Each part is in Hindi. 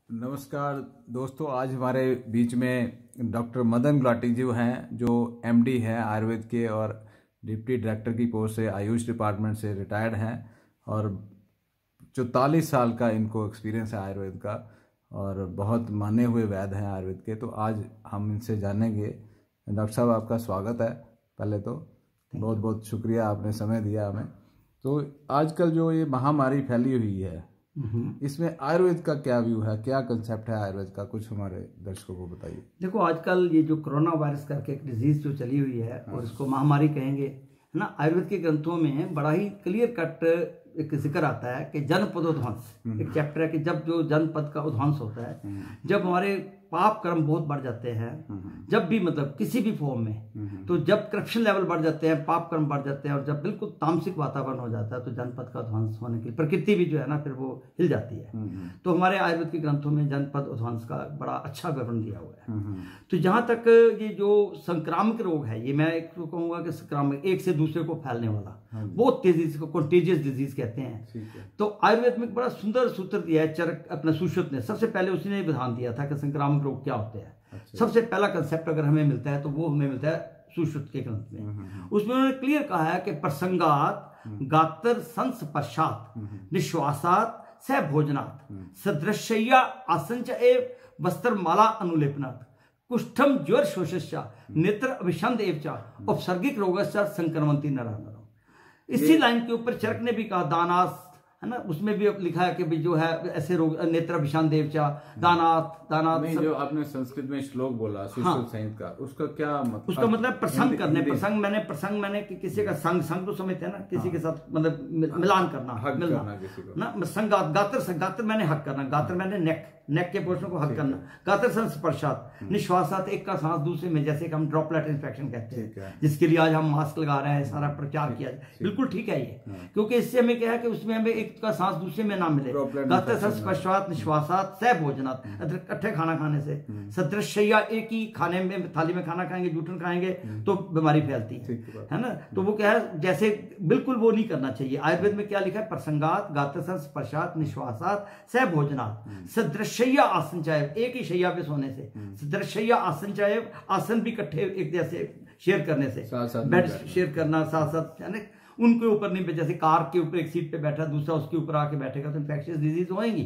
नमस्कार दोस्तों, आज हमारे बीच में डॉक्टर मदन गुलाटी जी हैं जो एमडी हैं आयुर्वेद के और डिप्टी डायरेक्टर की पोस्ट से आयुष डिपार्टमेंट से रिटायर्ड हैं और 44 साल का इनको एक्सपीरियंस है आयुर्वेद का और बहुत माने हुए वैद्य हैं आयुर्वेद के। तो आज हम इनसे जानेंगे। डॉक्टर साहब, आपका स्वागत है। पहले तो बहुत बहुत शुक्रिया, आपने समय दिया हमें। तो आजकल जो ये महामारी फैली हुई है, इसमें आयुर्वेद का क्या व्यू है, क्या कंसेप्ट है आयुर्वेद का, कुछ हमारे दर्शकों को बताइए। देखो, आजकल ये जो कोरोना वायरस करके एक डिजीज जो चली हुई है और इसको महामारी कहेंगे, है ना। आयुर्वेद के ग्रंथों में बड़ा ही क्लियर कट एक जिक्र आता है कि जनपदोध्वंस, एक चैप्टर है कि जब जो जनपद का उध्वंस होता है, जब हमारे पाप कर्म बहुत बढ़ जाते हैं, जब भी मतलब किसी भी फॉर्म में, तो जब करप्शन लेवल बढ़ जाते हैं, पाप कर्म बढ़ जाते हैं और जब बिल्कुल तामसिक वातावरण हो जाता है, तो जनपद का उध्वंस होने की प्रकृति भी जो है ना फिर वो हिल जाती है। तो हमारे आयुर्वेद के ग्रंथों में जनपद उध्वंस का बड़ा अच्छा विवरण दिया हुआ है। तो जहां तक ये जो संक्रामक रोग है, ये मैं एक तो कहूंगा कि संक्रामक, एक से दूसरे को फैलने वाला, बहुत तेजी से कॉन्टेजियस डिजीज कहते हैं। तो आयुर्वेद में एक बड़ा सुंदर सूत्र दिया है चरक अपने सुश्रुत ने। सबसे पहले उसने विधान दिया था कि संक्रामक रोग क्या होते हैं। सबसे पहला कंसेप्ट अगर हमें मिलता है तो वो हमें मिलता है सुश्रुत के ग्रंथ में। उसमें उन्होंने क्लियर कहा है कि प्रसंगात गात्र संस्पर्शात निश्वासात स भोजनात् सदृशय्या आसंच एव वस्त्रमाला अनुलेपनात् कुष्ठम ज्वर शोषश्चा नेत्र अभिषंद एव च उपसर्गिक रोगश्च संक्रमन्ति नरः। इसी लाइन के ऊपर चरक ने भी कहा दानास, है ना, उसमें भी लिखा है कि भी जो है ऐसे रोग नेत्र विषाण देवचा दानात नहीं, जो आपने संस्कृत में श्लोक बोला सुश्रुत संहिता का, उसका क्या मतलब? उसका मतलब प्रसंग करने, प्रसंग मैंने किसी का संग तो समझते हैं ना, किसी के साथ मतलब मिलान करना, हक करना किसी को ना। संगात गात्र मैंने हक करना, गात्र मैंने नेक के पोर्शन को हक करना। गात्र संस्पर्शात निश्वासात, एक का सांस दूसरे में, जैसे कि हम ड्रॉपलेट इन्फेक्शन कहते हैं, जिसके लिए आज हम मास्क लगा रहे हैं, सारा प्रचार किया जाए, बिल्कुल ठीक है ये, क्योंकि इससे हमें क्या है कि उसमें हमें एक का सांस दूसरे में ना मिले। गात्र संस्पर्शात निश्वासात स भोजनात्, इकट्ठे खाना खाने से, सदृशय्या, एक ही खाने में थाली में खाना खाएंगे, जूठन खाएंगे तो बीमारी फैलती है ना। तो वो क्या है, जैसे बिल्कुल वो नहीं करना चाहिए। आयुर्वेद में क्या लिखा है, प्रसंगात गात्र संस्पर्शात निश्वासात स भोजनात् सदृशय्या आसन चाहे, एक ही शैया पे सोने से, सदृशय्या आसन चाहे, आसन भी इकट्ठे एक जैसे शेयर करने से, बेड शेयर करना साथ साथ, यानी उनके ऊपर नहीं, जैसे कार के ऊपर एक सीट पे बैठा, दूसरा उसके ऊपर आके बैठेगा तो इन्फेक्शियस डिजीज होएंगी,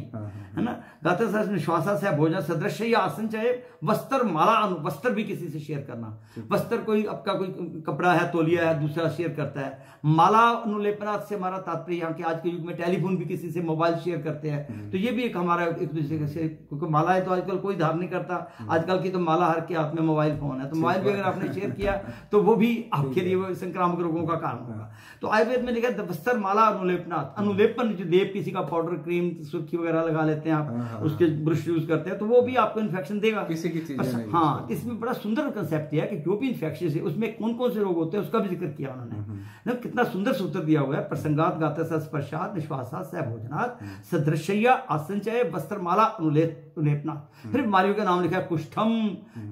है ना। गात्र निश्वासा से भोजन सदृश या आसन चाहे वस्त्र माला, वस्त्र भी किसी से शेयर करना। वस्त्र कोई आपका कोई कपड़ा है, तौलिया है, दूसरा शेयर करता है। माला अनुलेपनाथ से हमारा तात्पर्य यहाँ के आज के युग में टेलीफोन भी किसी से मोबाइल शेयर करते हैं, तो ये भी एक हमारा एक दूसरे से, क्योंकि माला है तो आजकल कोई धारण नहीं करता, आजकल की तो माला हर के हाथ में मोबाइल फोन है, तो मोबाइल भी अगर आपने शेयर किया तो वो भी आपके लिए संक्रामक रोगों का कारण होगा। तो आयुर्वेद में लिखा है वस्त्र माला अनुलेपनात्, अनुलेपन जो लेप किसी का पाउडर क्रीम सुर्खी वगैरह लगा लेते हैं आप, उसके ब्रश यूज करते हैं, तो वो भी आपको इन्फेक्शन देगा किसी की चीज। हाँ, इसमें बड़ा सुंदर कंसेप्ट दिया कि जो भी इन्फेक्शन है उसमें कौन कौन से रोग होते हैं उसका भी जिक्र किया उन्होंने। कितना सुंदर सूत्र दिया हुआ है, प्रसंगात गात्र संस्पर्शात निश्वासात स भोजनात् सदृशय्या आसन चाहे वस्त्रमाला अनुलेपनात्। फिर बीमारियों का नाम लिखा है कुष्ठम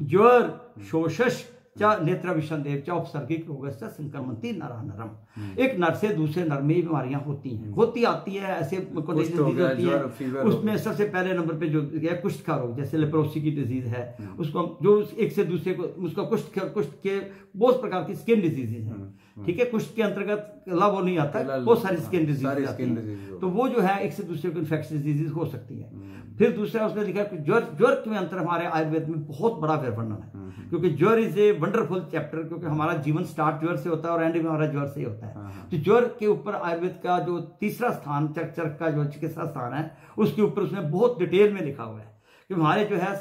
ज्वर शोषश नेत्र विषण देव चा उपसर्गिक रोगस्य संक्रमन्ति नरः। एक नर से दूसरे नर में बीमारियां होती हैं, होती आती है, ऐसे होती है। उसमें सबसे पहले नंबर पे जो कुष्ठ का रोग, जैसे लेप्रोसी की डिजीज है, उसको जो एक से दूसरे को, उसका कुष्ठ के बहुत प्रकार की स्किन डिजीजेज है, ठीक है। कुष्ठ के अंतर्गत वो नहीं आता, बहुत सारी स्किन डिजीज, तो वो जो है एक से दूसरे को इन्फेक्शियस डिजीज हो सकती है। फिर दूसरा उसने लिखा है ज्वर के अंतर हमारे आयुर्वेद में बहुत बड़ा वर्णन है, क्योंकि ज्वर इज ए वंडरफुल चैप्टर, क्योंकि हमारा जीवन स्टार्ट ज्वर से होता है और एंड में हमारा ज्वर से ही होता है। तो ज्वर के ऊपर आयुर्वेद का जो तीसरा स्थान, चरक का जो चिकित्सा स्थान है, उसके ऊपर उसने बहुत डिटेल में लिखा हुआ है कि हमारे जो है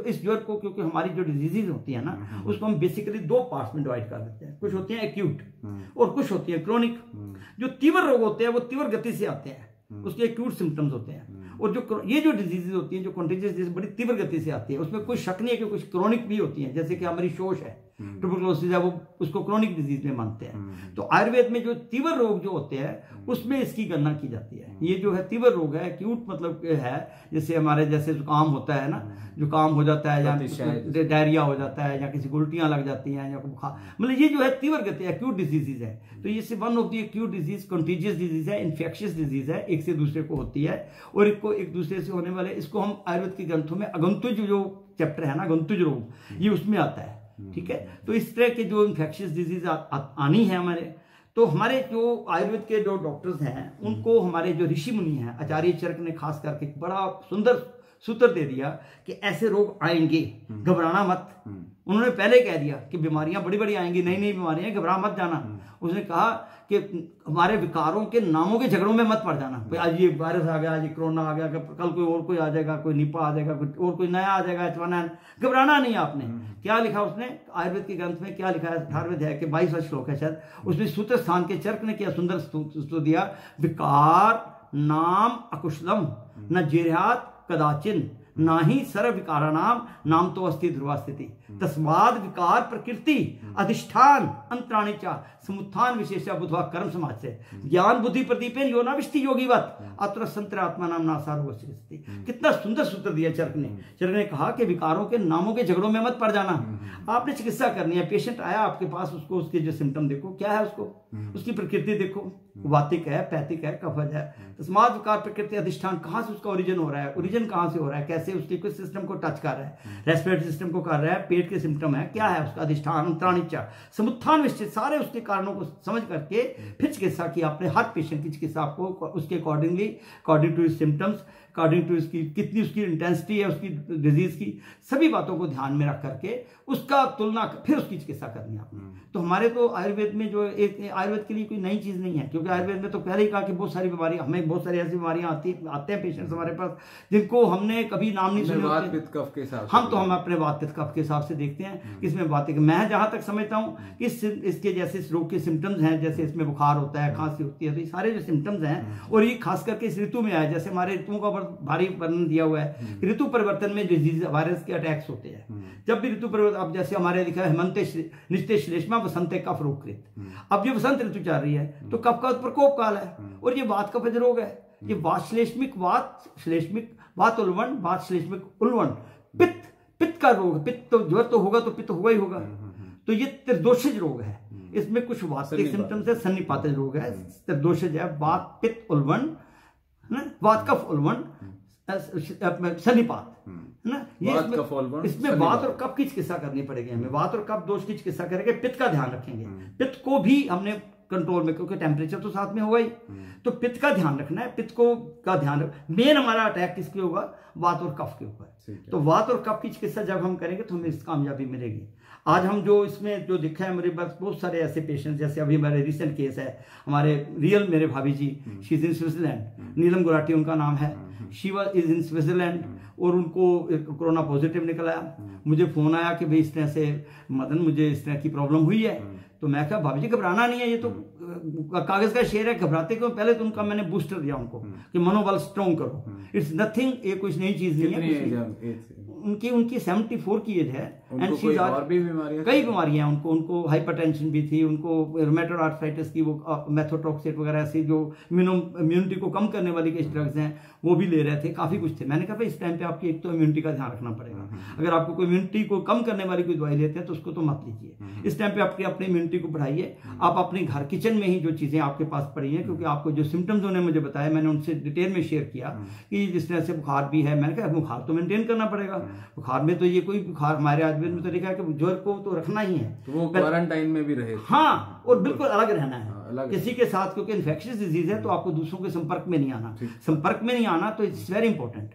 इस ज्वर को, क्योंकि हमारी जो डिजीजेज होती है ना, उसको हम बेसिकली दो पार्ट्स में डिवाइड कर देते हैं। कुछ होती है एक्यूट और कुछ होती है क्रोनिक। जो तीव्र रोग होते हैं वो तीव्र गति से आते हैं, उसके एक्यूट सिम्टम्स होते हैं, और जो ये जो डिजीजेज होती हैं, जो कॉन्टेजियस डिजीज बड़ी तीव्र गति से आती है, उसमें कोई शक नहीं है कि कुछ क्रोनिक भी होती हैं, जैसे कि हमारी शोष है, ट्यूबरकुलोसिस है वो उसको क्रोनिक डिजीज में मानते हैं। तो आयुर्वेद में जो तीव्र रोग जो होते हैं उसमें इसकी गणना की जाती है। ये जो है तीव्र रोग है, एक्यूट मतलब है, जैसे हमारे जैसे जुकाम होता है ना, जुकाम हो जाता है या डायरिया हो जाता है या किसी को उल्टियां लग जाती हैं या बुखार, मतलब ये जो है तीव्र गति एक्यूट डिजीजेज है। तो ये one of the acute disease contiguous disease है, इन्फेक्शियस डिजीज है, एक से दूसरे को होती है और एक दूसरे से होने वाले, इसको हम आयुर्वेद के ग्रंथों में अगंतुज जो चैप्टर है ना, अगंतुज रोग, ये उसमें आता है। ठीक है, तो इस तरह के जो इन्फेक्शियस डिजीज आनी है हमारे, तो हमारे जो आयुर्वेद के जो डॉक्टर्स हैं उनको हमारे जो ऋषि मुनि हैं, आचार्य चरक ने खास करके बड़ा सुंदर सूत्र दे दिया कि ऐसे रोग आएंगे, घबराना मत। उन्होंने पहले कह दिया कि बीमारियां बड़ी बड़ी आएंगी, नई नई बीमारियां, घबरा मत जाना। उसने कहा कि हमारे विकारों के नामों के झगड़ों में मत पड़ जाना, आज ये वायरस आ गया, आज ये कोरोना आ गया, कल कोई और कोई आ जाएगा, कोई निपा आ जाएगा, और कोई नया आ जाएगा, H1N। घबराना नहीं आपने। क्या लिखा उसने आयुर्वेद के ग्रंथ में, क्या लिखा है 18वें अध्याय के 22वां श्लोक है शायद, उसमें सूत्र स्थान के चरक ने क्या सुंदर सूत्र दिया, विकार नाम अकुशलम न जिर्हात कदाचिन ना ही सर्व विकारा नाम तो अस्थि ध्रुवा स्थिति तस्माद विकार प्रकृति अधिष्ठान अंतराणिचा समुत्थान विशेषा बुधवा कर्म समाज से ज्ञान बुद्धि प्रदीपेन योनाविष्टि योगीवत अत्र संतर आत्मा नाम नासारो स्थिति। कितना सुंदर सूत्र दिया चरक ने। चरक ने कहा कि विकारों के नामों के झगड़ों में मत पड़ जाना। आपने चिकित्सा करनी है, पेशेंट आया आपके पास, उसको उसके जो सिम्टम देखो, क्या है उसको, उसकी प्रकृति देखो, वातिक है, पैथिक है, कफज है। तस्माद विकार प्रकृति अधिष्ठान, कहां से उसका ओरिजिन हो रहा है, ओरिजिन कहां से हो रहा है, कैसे उसके कुछ सिस्टम को टच कर रहा है, रेस्पिरेटरी सिस्टम को कर रहा है, पेट के सिम्टम है, क्या है उसका अधिष्ठान अंतराणिचा समुत्थान निश्चित, सारे उसके कारणों को समझ करके फिर चिकित्सा की आपने। हर पेशेंट की चिकित्सा आपको उसके accordingly, according to his symptoms, according to इसकी कितनी उसकी इंटेंसिटी है उसकी डिजीज की, सभी बातों को ध्यान में रख करके उसका तुलना फिर उसकी चिकित्सा करनी है आपने। तो हमारे तो आयुर्वेद में जो एक आयुर्वेद के लिए कोई नई चीज नहीं है, क्योंकि आयुर्वेद में तो पहले ही कहा कि बहुत सारी बीमारियां, हमें बहुत सारी ऐसी बीमारियां आते हैं पेशेंट्स हमारे पास जिनको हमने कभी नाम नहीं सुने होते। हम अपने वात पित्त कफ के हिसाब से देखते हैं कि इसमें वातिक, मैं जहां तक समझता हूं कि इसके जैसे इस रोग के सिम्टम्स हैं, जैसे इसमें बुखार होता है, खांसी होती है, तो ये सारे जो सिम्टम्स हैं, और ये खास करके इस ऋतु में आया, जैसे हमारे ऋतुओं का भारी वर्णन दिया हुआ है, ऋतु परिवर्तन में डिजीज वायरस के अटैक्स होते हैं। जब भी ऋतु परिवर्तन, अब जैसे हमारे लिखा है हेमंते निश्ते श्लेष्मा वसंते कफ रोगकृत, अब ये वसंत ऋतु चल रही है तो कफ का प्रकोप काल है, और ये वात कफज रोग है। ये वात श्लेष्मिक वात उल्वण, वात श्लेष्मिक उल्वण, पित्त का रोग, पित्त तो ज्वर तो होगा तो पित्त होगा ही होगा। तो ये त्रिदोषज रोग है, इसमें कुछ वातिक सिम्टम्स है, सन्निपातज रोग है, त्रिदोषज है, वात पित्त उल्वण, वात कफ उल्वण, सन्निपात है ना, ये इसमें वात और कफ की चिकित्सा करनी पड़ेगी हमें। वात और कफ दोष की चिकित्सा करेंगे, पित्त का ध्यान रखेंगे, पित्त को भी हमने कंट्रोल में, क्योंकि टेम्परेचर तो साथ में होगा ही, तो पित्त का ध्यान रखना है, पित्त को का ध्यान रख। मेन हमारा अटैक किसके होगा, वात और कफ के ऊपर। तो वात और कफ की चिकित्सा जब हम करेंगे तो हमें इस कामयाबी मिलेगी। आज हम जो इसमें जो दिखा है, मेरे पास बहुत सारे ऐसे पेशेंट्स, जैसे अभी हमारे रिसेंट केस है, हमारे रियल मेरे भाभी जी, शी इज इन स्विट्जरलैंड, नीलम गुराटी उनका नाम है, शी इज इन स्विट्जरलैंड, और उनको कोरोना पॉजिटिव निकल आया। मुझे फोन आया कि भाई इस तरह से मदन मुझे इस तरह की प्रॉब्लम हुई है। तो मैं कहा भाभी जी घबराना नहीं है, ये तो कागज का शेर है, घबराते क्यों। पहले तो उनका मैंने बूस्टर दिया उनको कि मनोबल स्ट्रॉन्ग करो, इट्स नथिंग, ये कुछ नई चीज नहीं है। उनकी 74 की एज है, एंड शी और भी कई बीमारियां हैं उनको हाइपरटेंशन भी थी, उनको रूमेटॉइड आर्थराइटिस की वो मेथोट्रोक्सेट वगैरह ऐसी जो इम्यूनिटी को कम करने वाली कुछ ड्रग्स हैं वो भी ले रहे थे, काफी कुछ थे। मैंने कहा भाई इस टाइम पे आपकी एक तो इम्यूनिटी का ध्यान रखना पड़ेगा, अगर आपको कोई इम्यूनिटी को कम करने वाली कोई दवाई लेते हैं तो उसको तो मत लीजिए। इस टाइम पे आपकी अपनी इम्यूनिटी को बढ़ाइए, आप अपने घर किचन में ही जो चीजें आपके पास पड़ी हैं, क्योंकि आपको जो सिम्टम्स उन्होंने मुझे बताया, मैंने उनसे डिटेल में शेयर किया कि जिस तरह से बुखार भी है, मैंने कहा बुखार तो मेंटेन करना पड़ेगा। बुखार में तो ये कोई बुखार हमारे आयुर्वेद में तो लिखा है कि ज्वर को तो रखना ही है, तो वो क्वारंटाइन में भी रहे, हाँ, और बिल्कुल अलग रहना है किसी के साथ, क्योंकि इन्फेक्शियस डिजीज है तो आपको दूसरों के संपर्क में नहीं आना, संपर्क में नहीं आना तो इट्स वेरी इंपॉर्टेंट।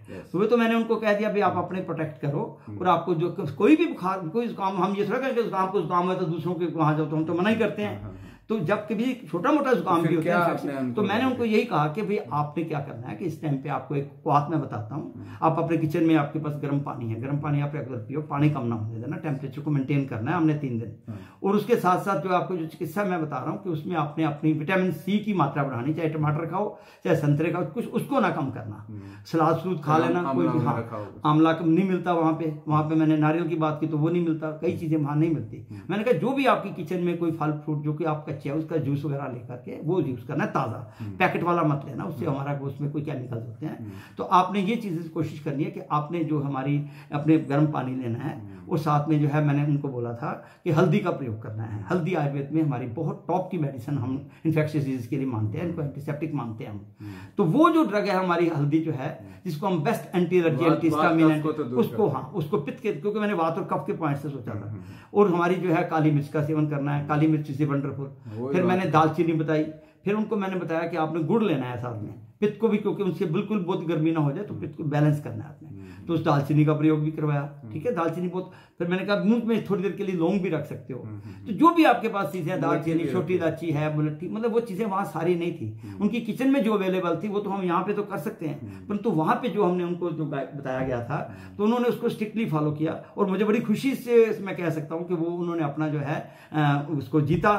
तो मैंने उनको कह दिया भाई आप अपने प्रोटेक्ट करो, और आपको जो कोई भी बुखार, कोई जुकाम, हम ये थोड़ा कहें कि जुकाम को जुकाम है तो दूसरों के वहां जाओ, तो हम तो मना ही करते हैं। तो जब कभी छोटा मोटा जुकाम भी होता है तो मैंने उनको यही कहा कि भाई आपने क्या करना है कि इस टाइम पे आपको एक बात मैं बताता हूँ, आप अपने किचन में आपके पास गर्म पानी है, गर्म पानी आप रेगुलर पियो, पानी कम ना होने देना, टेम्परेचर को मेंटेन करना है हमने 3 दिन। और उसके साथ साथ जो आपको जो चिकित्सा मैं बता रहा हूँ कि उसमें आपने अपनी विटामिन सी की मात्रा बढ़ानी, चाहे टमाटर खाओ चाहे संतरे खाओ, कुछ उसको ना कम करना, सलाद सलूद खा लेना, कोई भी, हाँ आंवला नहीं मिलता वहां पे मैंने नारियल की बात की तो वो नहीं मिलता, कई चीजें वहां नहीं मिलती। मैंने कहा जो भी आपकी किचन में कोई फल फ्रूट जो कि आप कच्चे है उसका जूस वगैरह लेकर के वो यूज करना है, ताजा, पैकेट वाला मत लेना, उससे हमारा उसमें कोई केमिकल्स होते हैं। तो आपने ये चीजें कोशिश करनी है कि आपने जो हमारी अपने गर्म पानी लेना है और साथ में जो है मैंने उनको बोला था कि हल्दी का प्रयोग करना है। हल्दी आयुर्वेद में हमारी बहुत टॉप की मेडिसिन हम इन्फेक्शियस डिजीज के लिए मानते हैं, इनको एंटीसेप्टिक मानते हैं हम। तो वो जो ड्रग है हमारी हल्दी जो है, जिसको हम बेस्ट एंटी एलर्जी एंटीहिस्टामिन, उसको हाँ उसको पित्त के, क्योंकि मैंने वात और कफ के पॉइंट से सोचा था। और हमारी जो है काली मिर्च का सेवन करना है, काली मिर्च से वंडरफुल। फिर मैंने दालचीनी बताई, फिर उनको मैंने बताया कि आपने गुड़ लेना है साथ में, पित्त को भी, क्योंकि उससे बिल्कुल बहुत गर्मी ना हो जाए तो पित्त को बैलेंस करना है आपने। तो उस दालचीनी का प्रयोग भी करवाया, ठीक है, दालचीनी बहुत। फिर मैंने कहा मुंह में थोड़ी देर के लिए लौंग भी रख सकते हो। तो जो भी आपके पास चीजें, दालचीनी, छोटी इलायची है, मुलट्ठी, मतलब वो चीजें वहां सारी नहीं थी, उनकी किचन में जो अवेलेबल थी वो तो हम यहाँ पे तो कर सकते हैं, परंतु वहां पे जो हमने उनको जो बताया गया था तो उन्होंने उसको स्ट्रिक्टली फॉलो किया। और मुझे बड़ी खुशी से मैं कह सकता हूँ कि वो उन्होंने अपना जो है उसको जीता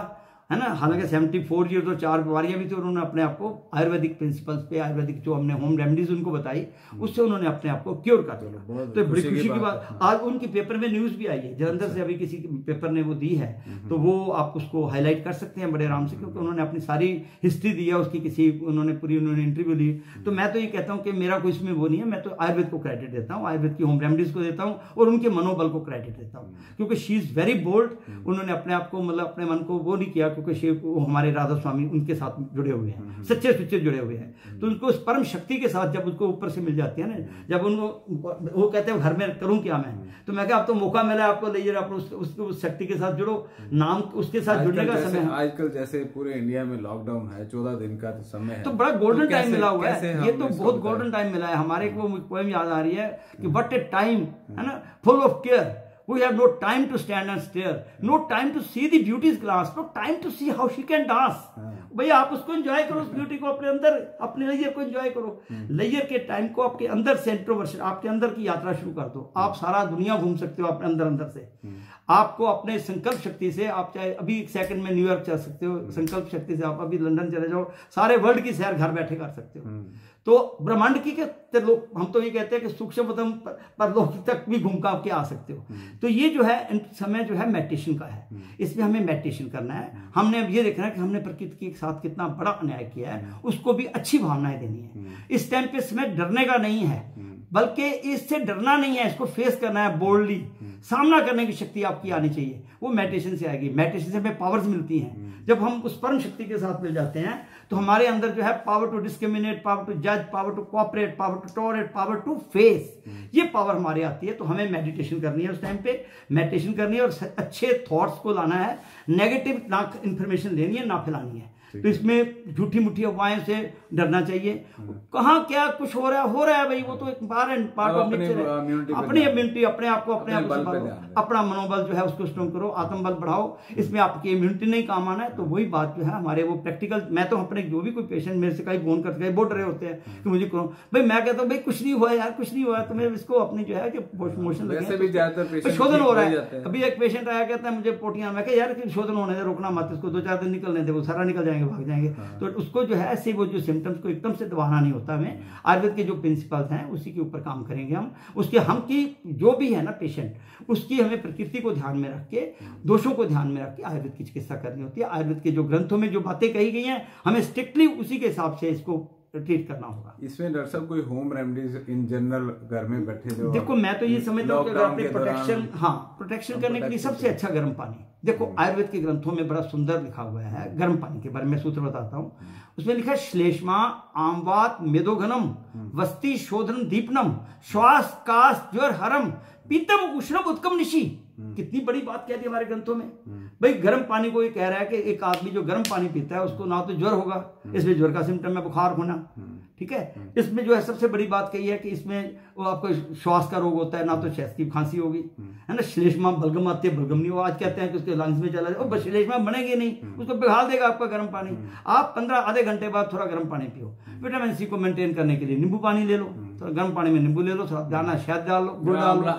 है ना। हालांकि 74 ईयर्स और 4 बीमारियां भी थी, उन्होंने अपने आप को आयुर्वेदिक प्रिंसिपल्स पे, आयुर्वेदिक जो हमने होम रेमेडीज उनको बताई उससे उन्होंने अपने आप को क्योर कर दिया। तो बड़ी खुशी की बात, आज उनकी पेपर में न्यूज भी आई है, जलंधर से अभी किसी पेपर ने वो दी है, तो वो आप उसको हाईलाइट कर सकते हैं बड़े आराम से, क्योंकि उन्होंने अपनी सारी हिस्ट्री दी है उसकी, किसी उन्होंने पूरी इंटरव्यू ली। तो मैं तो ये कहता हूँ कि मेरा कोई इसमें वो नहीं है, मैं तो आयुर्वेद को क्रेडिट देता हूँ, आयुर्वेद की होम रेमेडीज को देता हूँ और उनके मनोबल को क्रेडिट देता हूँ, क्योंकि शी इज वेरी बोल्ड। उन्होंने अपने आप को, मतलब अपने मन को वो नहीं किया, क्योंकि हमारे राधा स्वामी उनके साथ जुड़े हुए हैं, सच्चे सुच्चे जुड़े हुए हैं। तो उनको उस परम शक्ति के साथ जब उसको ऊपर से मिल जाती है ना, जब उनको वो कहते हैं घर में करूं क्या मैं, तो मैं कहा अब तो मौका मिला आपको, ले आप उस शक्ति के साथ जुड़ो, नाम उसके साथ जुड़ने का समय है। आजकल जैसे पूरे इंडिया में लॉकडाउन है, 14 दिन का समय है, तो बड़ा गोल्डन टाइम मिला हुआ है, ये तो बहुत गोल्डन टाइम मिला है हमारे को। पोएम याद आ रही है कि व्हाट ए टाइम, है ना, full of care, we have no time to stand and stare, no time to see the beauty's glass, no time to see how she can dance। भैया आप उसको एंजॉय करो, उस ब्यूटी को अपने अंदर, अपने लेयर को एंजॉय करो, लेयर के टाइम को आपके अंदर से इंट्रोवर्शन, आपके अंदर की यात्रा शुरू कर दो। आप सारा दुनिया घूम सकते हो अपने अंदर से। आपको अपने संकल्प शक्ति से, आप चाहे अभी 1 सेकंड में न्यूयॉर्क चल सकते हो, संकल्प शक्ति से आप अभी लंदन चले जाओ, सारे वर्ल्ड की सैर घर बैठे कर सकते हो। तो ब्रह्मांड की के लोग, हम तो ये कहते हैं कि सूक्ष्म परलोक तक भी घूम के आ सकते हो। तो ये जो है समय जो है मेडिटेशन का है, इसमें हमें मेडिटेशन करना है। हमने अब ये देखना है कि हमने प्रकृति के साथ कितना बड़ा अन्याय किया है, उसको भी अच्छी भावनाएं देनी है। इस टाइम पे समय डरने का नहीं है, बल्कि इससे डरना नहीं है, इसको फेस करना है, बोल्डली सामना करने की शक्ति आपकी आनी चाहिए। वो मेडिटेशन से आएगी। मेडिटेशन से हमें पावर्स मिलती हैं। जब हम उस परम शक्ति के साथ मिल जाते हैं तो हमारे अंदर जो है power to discriminate, power to जज, power to cooperate, power to tolerate, power to face, ये पावर हमारे आती है। तो हमें मेडिटेशन करनी है, उस टाइम पे मेडिटेशन करनी है और अच्छे थॉट्स को लाना है, नेगेटिव ना इंफॉर्मेशन लेनी है, ना फैलानी है। तो इसमें झूठी मुठी अफवाहें से डरना चाहिए। कहाँ क्या कुछ हो रहा है भाई, वो तो एक पार्ट ऑफ नेचर है। अपनी इम्यूनिटी, अपने आप को अपना मनोबल जो है उसको स्ट्रॉन्ग करो, आत्मबल बढ़ाओ। इसमें आपकी इम्यूनिटी नहीं काम आना है। तो वही बात जो है हमारे वो प्रैक्टिकल, मैं तो अपने जो भी कोई पेशेंट मेरे से कहीं फोन करके बोल रहे होते हैं कि मुझे करो भाई, मैं कहता हूँ भाई कुछ नहीं हुआ यार, कुछ नहीं हुआ, तो मैं इसको अपनी जो है कि मोशन लगे, शोधन हो रहा है। अभी एक पेशेंट आया, कहता है मुझे पोटियां, मैं यार शोधन होने दे, रोकना मत, इसको 2-4 दिन निकलने दे, वो सारा निकल जाएंगे, भाग जाएंगे। तो उसको जो है ऐसे वो जो सिम्टम्स को एकदम से दबाना नहीं होता। हमें आयुर्वेद के जो प्रिंसिपल्स हैं उसी के ऊपर काम करेंगे हम। उसके हम की जो भी है ना पेशेंट, उसकी हमें प्रकृति को ध्यान में रख के, दोषों को ध्यान में रख के आयुर्वेद की चिकित्सा करनी होती है। आयुर्वेद के जो ग्रंथों में जो बातें कही गई हैं, हमें स्ट्रिक्टली उसी के हिसाब से इसको ट्रीट करना होगा। इसमें डॉक्टर साहब कोई होम रेमेडीज इन जनरल घर में बैठे जो, देखो मैं तो ये समझता हूँ कि अगर अपने प्रोटेक्शन करने के लिए सबसे अच्छा गर्म पानी। देखो आयुर्वेद के ग्रंथों में बड़ा सुंदर लिखा हुआ है गर्म पानी के बारे में, सूत्र बताता हूँ। उसमें लिखा है श्लेष्मा आमवात मेदोघनम वस्ति शोधन दीपनम श्वास काश ज्वर हरम पीतम उष्णम उत्कम निशी। कितनी बड़ी बात कह दी हमारे ग्रंथों में। भाई गर्म पानी को ये कह रहा है कि एक आदमी जो गर्म पानी पीता है उसको ना तो ज्वर होगा, इसमें ज्वर का सिम्टम है बुखार होना, ठीक है। इसमें जो है सबसे बड़ी बात कही है कि इसमें वो आपको श्वास का रोग होता है, ना तो चेस्ट की खांसी होगी, है ना, श्लेष्मा बलगम आती है, बलगम नहीं, वो आज कहते हैं कि उसके लंग्स में चला जाए, वो श्लेष्मा बनेगी नहीं, उसको पिघाल देगा आपका गर्म पानी। आप 15 आधे घंटे बाद थोड़ा गर्म पानी पियो। विटामिन सी को मेंटेन करने के लिए नींबू पानी ले लो, थोड़ा गर्म पानी में नींबू ले लो, थोड़ा दाना शहद डाल लो, गुड़ डाल लो,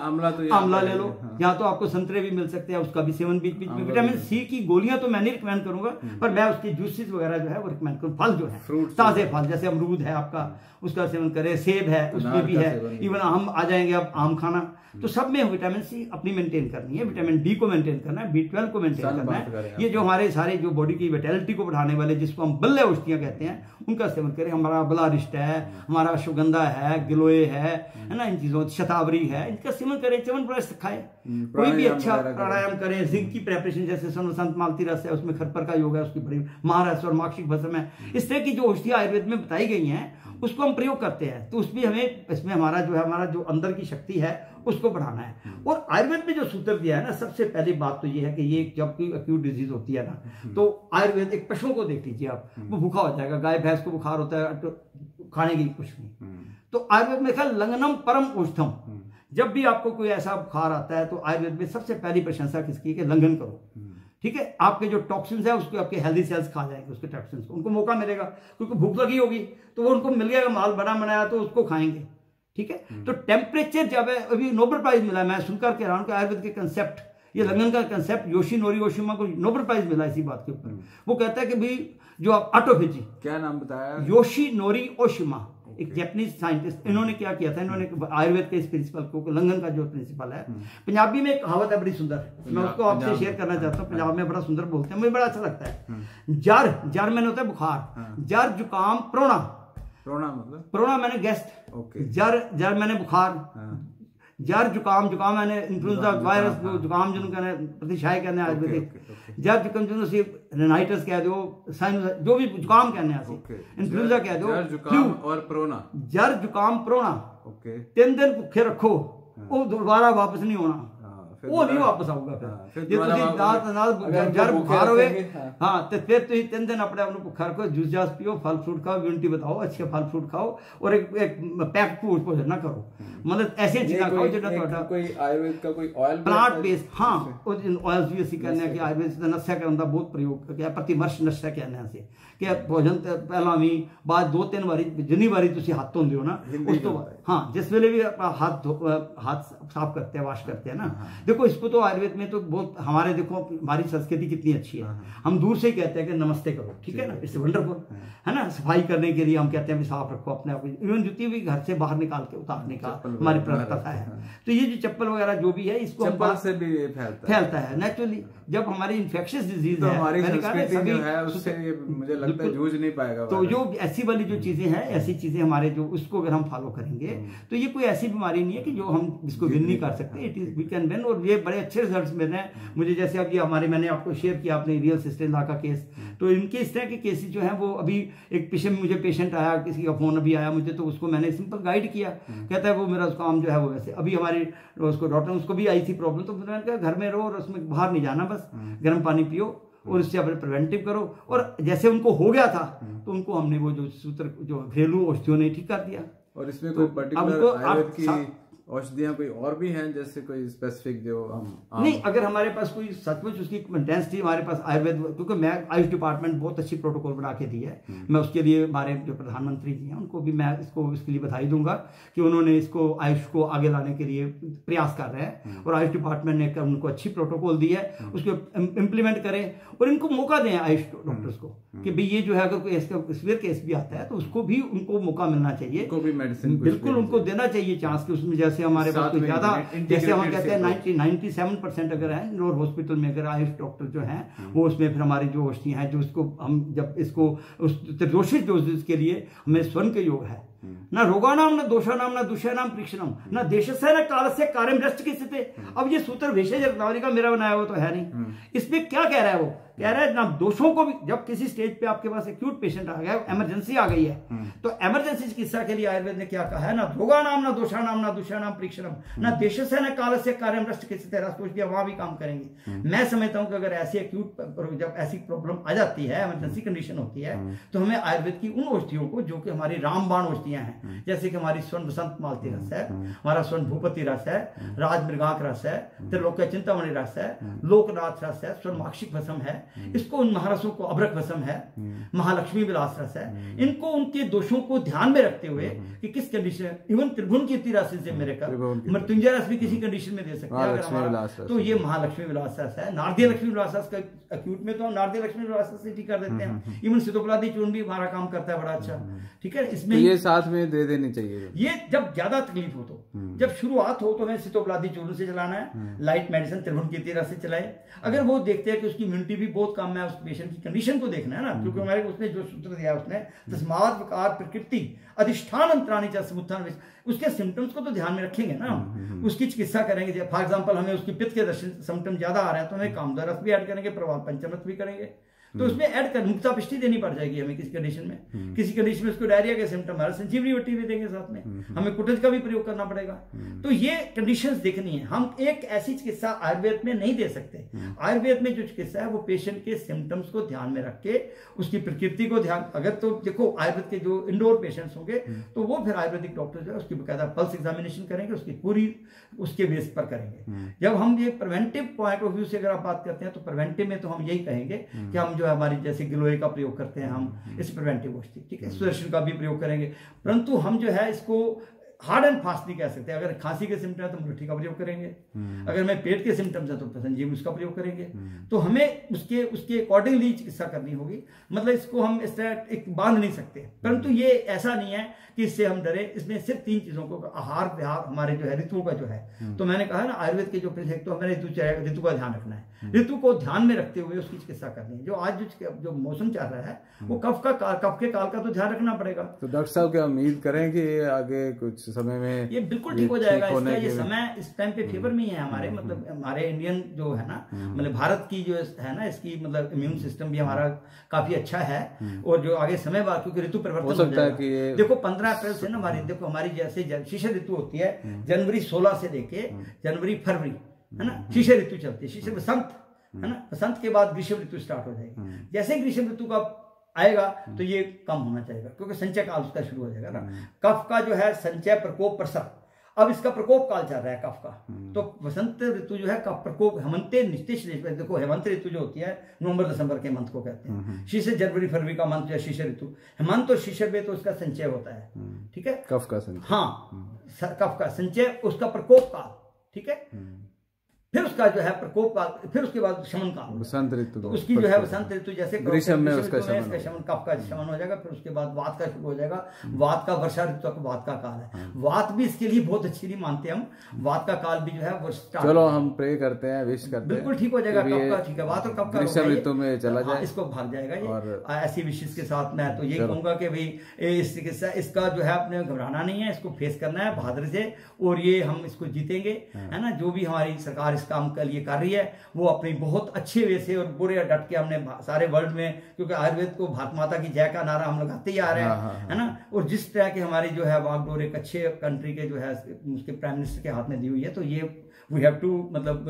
आंवला ले लो, यहाँ तो आपको संतरे भी मिल सकते हैं, उसका भी सेवन बीच बीच में। विटामिन सी की गोलियां तो मैं नहीं रिकमेंड करूंगा, पर मैं उसके जूसेस वगैरह जो है वो रिकमेंड करूँ। फल जो है ताजे फल, जैसे अमरूद है आपका, उसका सेवन करें, सेब है उसमें भी है, इवन आम आ जाएंगे अब आम खाना, तो सब में विटामिन सी अपनी मेंटेन करनी है, विटामिन डी को मेंटेन करना है, B12 को मेंटेन करना है। ये जो हमारे सारे जो बॉडी की विटैलिटी को बढ़ाने वाले, जिसको हम बल्ले औषधियां कहते हैं, उनका सेवन करें। हमारा बलारिष्ट है, हमारा अश्वगंधा है, गिलोय है ना, इन चीजों, शतावरी है, इनका सेवन करें, च्यवनप्राश खाएं, कोई भी अच्छा प्राणायाम करें, जिंक की प्रेपरेशन जैसे संत मालती रस है, उसमें खरपर का योग है, उसकी बड़ी महारस और माक्षिक भस्म है, इस तरह की जो औषधियां आयुर्वेद में बताई गई हैं उसको हम प्रयोग करते हैं, तो उसमें हमें इसमें हमारा जो अंदर की शक्ति है उसको बढ़ाना है। और आयुर्वेद में जो सूत्र दिया है ना, सबसे पहली बात तो ये है कि ये जब कोई एक्यूट डिजीज होती है ना, तो आयुर्वेद एक पशुओं को देख लीजिए आप, वो भूखा हो जाएगा, गाय भैंस को बुखार होता है तो खाने की कुछ नहीं, तो आयुर्वेद में कहा लंगनम परम औषधम। जब भी आपको कोई ऐसा बुखार आता है तो आयुर्वेद में सबसे पहली प्रशंसा किसकी है कि लंघन करो, ठीक है। आपके जो टॉक्सिन्स है उसको आपके हेल्दी सेल्स खा जाएंगे, उसके टॉक्सिन्स को, उनको मौका मिलेगा, क्योंकि भूख लगी होगी तो वो उनको मिल गया माल बना बनाया, तो उसको खाएंगे, ठीक है। तो टेम्परेचर जब है, अभी नोबेल प्राइज मिला, मैं सुनकर कह रहा हूँ कि आयुर्वेद के कंसेप्ट, ये लंघन का कंसेप्ट योशिनोरी ओशिमा को नोबेल प्राइज मिला इसी बात के ऊपर। वो कहता है कि भाई जो आप ऑटोफेजी, क्या नाम बताया, योशिनोरी ओशिमा, एक जापानीज साइंटिस्ट, इन्होंने क्या किया था, इन्होंने आयुर्वेद के इस प्रिंसिपल को, लंघन का जो प्रिंसिपल है, पंजाबी में एक कहावत है बड़ी सुंदर, मैं उसको आपसे शेयर करना चाहता हूँ। पंजाब में बड़ा सुंदर बोलते हैं, मुझे बड़ा अच्छा लगता है। जर मैंने होता है बुखार, जर जुकाम प्रोना, प्रोना मैंने गेस्ट, जर मैंने बुखार, जर जुकाम मैंने इन्फ्लुएंजा वायरस जुकाम जिन्होंने प्रतिशाय कहने आयुर्वेदिक, जर जुकाम जिन्होंने रेनाइटिस कह दो, जो भी जुकाम कहने इन्फ्लुएंजा कह दो, जुकाम और प्रोना, जर जुकाम प्रोना 3 दिन भुखे रखो, वो दोबारा वापस नहीं होना, वो नहीं वापस आऊगा फिर जे तुम जर बुखार हो गए, हाँ, तो फिर तुम 3 दिन अपने आप भुखा रखो, जूस जास पियो, फल फ्रूट खाओ, इम्यूनिटी बताओ, अच्छे फल फ्रूट खाओ, और एक पैक फूड को ना करो, मतलब ऐसे चीजें खाओ जो कोई आयुर्वेद का कोई ऑयल प्लांट बेस्ड, हाँ, ऑयल भी ਅਸੀਂ कहने कि आयुर्वेद से नशा करने का बहुत प्रयोग किया, प्रतिमर्श नशा कहने से कि भोजन पहला भी बाद 2-3 बारी जिन्नी बारी तुम हाथ धोते हो ना, उस तो हाँ, जिस वेले भी हाथ साफ करते हैं, वॉश करते हैं ना, देखो इसको तो आयुर्वेद में तो बहुत हमारे, देखो हमारी संस्कृति कितनी अच्छी है, हम दूर से ही कहते हैं कि नमस्ते करो, ठीक है ना, इट्स वंडरफुल, है ना। सफाई करने के लिए हम कहते हैं भी साफ रखो अपने आप, इवन जूती भी घर से बाहर निकाल के उतारने का हमारी प्रथा है। तो ये जो चप्पल वगैरह जो भी है, इसको चप्पल से भी फैलता है नेचुरली। जब हमारी इन्फेक्शियस डिजीज तो हमारी संस्कृति जो है उससे मुझे लगता है जूझ नहीं पाएगा, तो जो ऐसी वाली जो चीजें हैं, ऐसी चीजें हमारे जो उसको अगर हम फॉलो करेंगे तो ये कोई ऐसी बीमारी नहीं है कि जो हम इसको विन नहीं कर सकते, it is we can win. और ये बड़े अच्छे रिजल्ट्स मिल रहे हैं मुझे, जैसे अब ये हमारे, मैंने आपको शेयर किया अपने रियल सिस्टर इन लॉ का केस, तो इनके इस तरह के केसेस जो है वो अभी एक पीछे मुझे पेशेंट आया, किसी का फोन अभी आया मुझे, तो उसको मैंने सिंपल गाइड किया, कहता है वो मेरा काम जो है वो वैसे, अभी हमारी उसको डॉक्टर, उसको भी आई थी प्रॉब्लम, तो मैंने कहा घर में रहो और उसमें बाहर नहीं जाना, बस गर्म पानी पियो और इससे अपने प्रिवेंटिव करो। और जैसे उनको हो गया था तो उनको हमने वो जो सूत्र जो घरेलू औषधियों ने ठीक कर दिया। और इसमें कोई पर्टिकुलर आयुर्वेद की औषधियां कोई और भी हैं, जैसे कोई स्पेसिफिक जो हम नहीं, अगर हमारे पास कोई सचमुच उसकी इंटेंसिटी, हमारे पास आयुर्वेद, क्योंकि मैं आयुष डिपार्टमेंट बहुत अच्छी प्रोटोकॉल बना के दी है, मैं उसके लिए हमारे जो प्रधानमंत्री जी हैं उनको भी मैं इसके लिए बधाई दूंगा कि उन्होंने इसको आयुष को आगे लाने के लिए प्रयास कर रहे हैं, और आयुष डिपार्टमेंट ने उनको अच्छी प्रोटोकॉल दी है, उसको इम्प्लीमेंट करें और इनको मौका दें आयुष डॉक्टर्स को कि भाई ये जो है अगर कोई सीवियर केस भी आता है तो उसको भी उनको मौका मिलना चाहिए, मेडिसिन बिल्कुल उनको देना चाहिए चांस कि उसमें जैसे हमारे पास कोई ज्यादा, जैसे हम कहते हैं 97% अगर है इंडोर हॉस्पिटल में अगर आयुष डॉक्टर जो हैं वो उसमें फिर हमारी जो औषधियां हैं जो उसको हम जब इसको त्रिदोषित डोजेज के लिए हमें स्वर्ण के योग है न रोगाणाम न दोषाणाम न दुष्याणाम परीक्षणाम न देशस्य न कालस्य कार्यम दृष्ट की स्थिति। अब ये सूत्र भेषज रत्नावली का मेरा बनाया हुआ तो है नहीं, इसमें क्या कह रहा है वो कह रहा है ना दोषों को भी, जब किसी स्टेज पे आपके पास एक्यूट पेशेंट आ गया, इमरजेंसी आ गई है, तो इमरजेंसी चिकित्सा के लिए आयुर्वेद ने क्या कहा है, ना रोगाणाम न दोषाणाम न दुष्याणाम परीक्षणम न देशस्य न कालस्य कार्यम दृष्ट की स्थिति, सोच दिया वहां भी काम करेंगे। मैं समझता हूं कि अगर ऐसी एक्यूट जब ऐसी प्रॉब्लम आ जाती है, इमरजेंसी कंडीशन होती है, तो हमें आयुर्वेद की उन औषधियों को जो कि हमारी रामबाण औषधियां हैं, जैसे कि हमारी स्वर्ण बसंत मालती रस है, हमारा स्वर्ण भूपति रस है, राज मृगांक रस है, त्रिलोक्य चिंतामणि रस है, लोकनाथ रस है, स्वर्ण माक्षिक भस्म है, इसको उन महारसों को अभ्रक भस्म है, महालक्ष्मी विलास रस है, इनको उनके दोषों को ध्यान में रखते हुए कि किस कंडीशन, इवन त्रिभुवन कीर्ति राशि से मेरे का मृत्युंजय रस भी किसी कंडीशन में दे सकते हैं अगर हमारा, तो ये महालक्ष्मी विलास रस है। नारदीय लक्ष्मी विलास रस का एक्यूट में तो हम नारदीय लक्ष्मी विलास रस से ठीक कर देते हैं, इवन सितोपलादी चूर्ण भी हमारा काम करता है बड़ा अच्छा, ठीक है। इसमें तो ये साथ में दे देनी चाहिए, ये जब ज्यादा तकलीफ हो तो, जब शुरुआत हो तो हमें सितोपलादी चूर्ण से चलाना है, लाइट मेडिसिन त्रिभुवन कीर्ति रस से चलाए। अगर वो देखते हैं कि उसकी इम्यूनिटी भी बहुत कम है, उस पेशेंट की कंडीशन को देखना है ना, क्योंकि हमारे उसने जो सूत्र दिया उसने तस्मात् विकार प्रकृति अधिष्ठान अंतराणी च समुत्थान, उसके सिम्टम्स को तो ध्यान में रखेंगे ना, उसकी चिकित्सा करेंगे। फॉर एग्जांपल हमें उसकी पित्त के सिम्टम ज्यादा आ रहे हैं तो हमें कामदा रस भी ऐड करेंगे, प्रभाव पंचमरस भी करेंगे, तो उसमें ऐड कर मुक्ता पिष्टि देनी पड़ जाएगी हमें किसी कंडीशन में। किसी कंडीशन में उसको डायरिया के सिम्टम है, संजीवनी वट्टी भी देंगे साथ में, हमें कुटज का भी प्रयोग करना पड़ेगा। तो ये कंडीशंस देखनी है। हम एक ऐसी चिकित्सा आयुर्वेद में नहीं दे सकते। आयुर्वेद में जो चिकित्सा है वो पेशेंट के सिम्टम्स को ध्यान में रख के उसकी प्रकृति को ध्यान, अगर तो देखो आयुर्वेद के जो इंडोर पेशेंट्स होंगे तो वो फिर आयुर्वेदिक डॉक्टर जो है उसकी बकायदा पल्स एग्जामिनेशन करेंगे, उसकी पूरी उसके बेस पर करेंगे। जब हम ये प्रिवेंटिव पॉइंट ऑफ व्यू से अगर आप बात करते हैं तो प्रिवेंटिव में तो हम यही कहेंगे कि हम जो है हमारी जैसे गिलोय का प्रयोग करते हैं हम, इस प्रिवेंटिव औषधि, ठीक है, सुदर्शन का भी प्रयोग करेंगे, परंतु हम जो है इसको हार्ड एंड फास्ट नहीं कह सकते। अगर खांसी के सिम्टम है तो मुलट्ठी का प्रयोग करेंगे, अगर मैं पेट के सिम्टम्स है तो संजीवनी उसका प्रयोग करेंगे। तो हमें उसके अकॉर्डिंगली चिकित्सा करनी होगी। मतलब इसको हम इस तरह एक बांध नहीं सकते, परंतु ये ऐसा नहीं है कि इससे हम डरे। इसमें सिर्फ 3 चीजों को, आहार विहार, हमारे जो है ऋतुओं का जो है, तो मैंने कहा ना आयुर्वेद के जो प्रिंसिपल, तो हमें ऋतु का ध्यान रखना है, ऋतु को ध्यान में रखते हुए उसकी चिकित्सा करनी है। जो आज जो मौसम चल रहा है वो कफ के काल का तो ध्यान रखना पड़ेगा। तो डॉक्टर साहब क्या उम्मीद करें कि आगे कुछ समय में ये बिल्कुल ठीक हो जाएगा। इसका ये समय इस टाइम पे फेवर में ही है हमारे, मतलब हमारे इंडियन जो है ना, मतलब भारत की जो है ना, इसकी मतलब इम्यून सिस्टम भी हमारा काफी अच्छा है। और जो आगे समय बाद क्योंकि ऋतु परिवर्तन हो सकता है कि देखो 15 अप्रैल से ना हमारी, देखो हमारी जैसे शीशर ऋतु होती है, जनवरी 16 से लेके जनवरी फरवरी है ना, शीशर ऋतु चलती है, शीशर बसंत है ना, बसंत के बाद ग्रीष्म ऋतु स्टार्ट हो जाएगी। जैसे ग्रीष्म ऋतु का आएगा तो ये कम होना चाहिए क्योंकि संचय काल उसका शुरू हो जाएगा ना। कफ का जो है संचय प्रकोप प्रसव, अब इसका प्रकोप काल चल रहा है कफ का। तो बसंत ऋतु जो है कफ प्रकोप, हेमंते निश्चित, देखो हेमंत ऋतु जो होती है नवंबर दिसंबर के मंथ को कहते हैं, शीशर जनवरी फरवरी का मंथ जो है शीशर ऋतु, हेमंत और शीशर में तो उसका संचय होता है, ठीक है, कफ का संचय, हाँ कफ का संचय, उसका प्रकोप काल, ठीक है, फिर उसका जो है प्रकोप काल, फिर उसके बाद शमन काल, बसंत ऋतु, तो उसकी जो है बसंत ऋतु जैसे ग्रीष्म में उसका शमन, कफ का शमन हो जाएगा। फिर उसके बाद वात का शुरू हो जाएगा। वात का वर्षा ऋतु तक वात का काल है। वात भी इसके लिए बहुत अच्छी नहीं मानते हम, वात का काल भी जो है वो स्टार्ट, चलो हम प्रे करते हैं, विश करते हैं, बिल्कुल ठीक हो जाएगा कफ का, ठीक है, वात और कफ का ग्रीष्म ऋतु में चला जाए, इसको भाग जाएगा ये। और ऐसी विशेष के साथ मैं तो यही कहूंगा कि भाई इस चिकित्सा, इसका जो है अपने घबराना नहीं है, इसको फेस करना है बहादुरी से, और ये हम इसको जीतेंगे, है ना। जो भी हमारी सरकार इस काम के लिए है वो अपनी बहुत अच्छे वे से और पूरे डट के हमने सारे वर्ल्ड में, क्योंकि आयुर्वेद को भारत माता की जय का नारा हम लगाते ही आ रहे हैं, है ना। और जिस तरह की हमारी जो है वागडोर एक अच्छे कंट्री के जो है उसके प्राइम मिनिस्टर के हाथ में दी हुई है, तो ये वी हैव टू, मतलब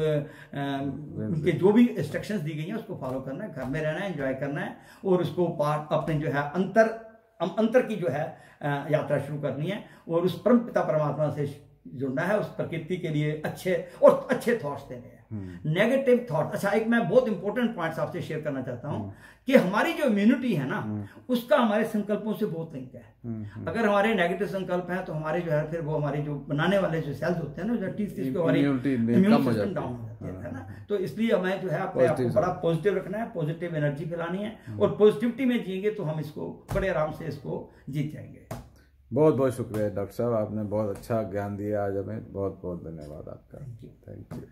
उनके जो भी इंस्ट्रक्शंस दी गई हैं उसको फॉलो करना है, घर में रहना है, एंजॉय करना है, और उसको अपने जो है अंतर की जो है यात्रा शुरू करनी है, और उस परम पिता परमात्मा से जुड़ना है, उस प्रकृति के लिए अच्छे थॉट्स देने हैं, नेगेटिव थॉट। अच्छा, एक मैं बहुत इंपॉर्टेंट पॉइंट्स आपसे शेयर करना चाहता हूं कि हमारी जो इम्यूनिटी है ना, उसका हमारे संकल्पों से बहुत लिंक है। अगर हमारे नेगेटिव संकल्प हैं तो हमारे जो है फिर वो हमारे जो बनाने वाले जो सेल्स होते हैं ना, जो हमारी इम्यून सिस्टम डाउन हो जाती है ना। तो इसलिए हमें जो है अपने आप को बड़ा पॉजिटिव रखना है, पॉजिटिव एनर्जी फैलानी है, और पॉजिटिविटी में जिएंगे तो हम इसको बड़े आराम से इसको जीत जाएंगे। बहुत बहुत शुक्रिया डॉक्टर साहब, आपने बहुत अच्छा ज्ञान दिया आज हमें, बहुत बहुत धन्यवाद आपका। Thank you.